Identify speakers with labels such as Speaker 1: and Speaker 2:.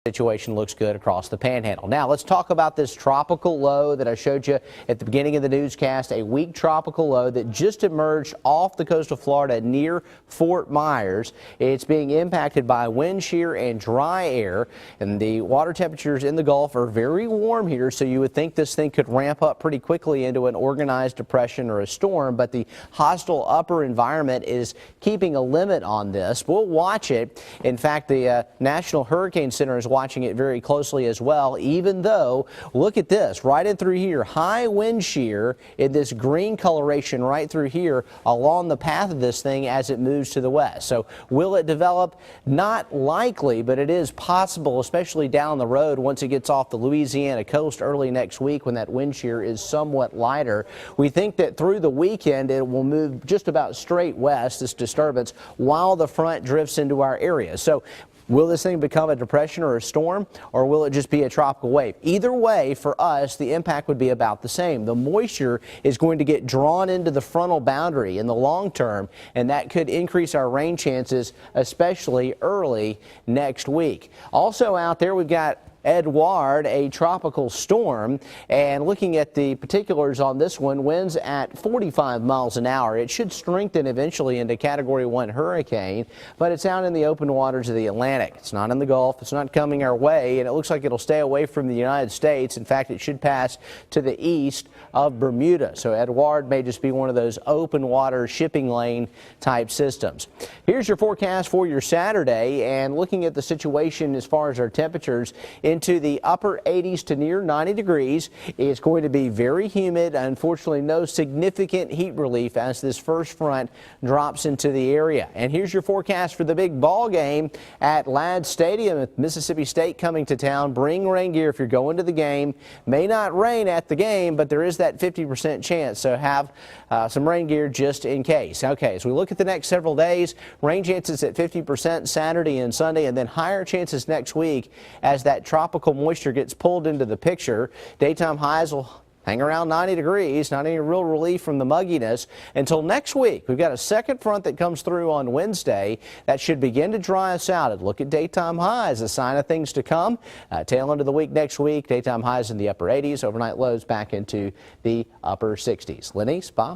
Speaker 1: Situation looks good across the panhandle. Now let's talk about this tropical low that I showed you at the beginning of the newscast, a weak tropical low that just emerged off the coast of Florida near Fort Myers. It's being impacted by wind shear and dry air, and the water temperatures in the Gulf are very warm here, so you would think this thing could ramp up pretty quickly into an organized depression or a storm, but the hostile upper environment is keeping a limit on this. We'll watch it. In fact, the National Hurricane Center is watching it very closely as well, even though, look at this, right in through here, high wind shear in this green coloration right through here along the path of this thing as it moves to the west. So will it develop? Not likely, but it is possible, especially down the road once it gets off the Louisiana coast early next week when that wind shear is somewhat lighter. We think that through the weekend it will move just about straight west, this disturbance, while the front drifts into our area. So will this thing become a depression or a storm, or will it just be a tropical wave? Either way, for us, the impact would be about the same. The moisture is going to get drawn into the frontal boundary in the long term, and that could increase our rain chances, especially early next week. Also out there, we've got Edouard, a tropical storm, and looking at the particulars on this one, winds at 45 miles an hour. It should strengthen eventually into Category 1 hurricane, but it's out in the open waters of the Atlantic. It's not in the Gulf. It's not coming our way, and it looks like it'll stay away from the United States. In fact, it should pass to the east of Bermuda. So Edouard may just be one of those open water shipping lane type systems. Here's your forecast for your Saturday, and looking at the situation as far as our temperatures, into the upper 80s to near 90 degrees. It's going to be very humid. Unfortunately, no significant heat relief as this first front drops into the area. And here's your forecast for the big ball game at Ladd Stadium with Mississippi State coming to town. Bring rain gear if you're going to the game. May not rain at the game, but there is that 50% chance, so have some rain gear just in case. Okay, as we look at the next several days, rain chances at 50% Saturday and Sunday, and then higher chances next week as that tropical moisture gets pulled into the picture. Daytime highs will hang around 90 degrees, not any real relief from the mugginess until next week. We've got a second front that comes through on Wednesday that should begin to dry us out. And look at daytime highs, a sign of things to come. Tail end of the week next week, daytime highs in the upper 80s, overnight lows back into the upper 60s. Lenny, Bob?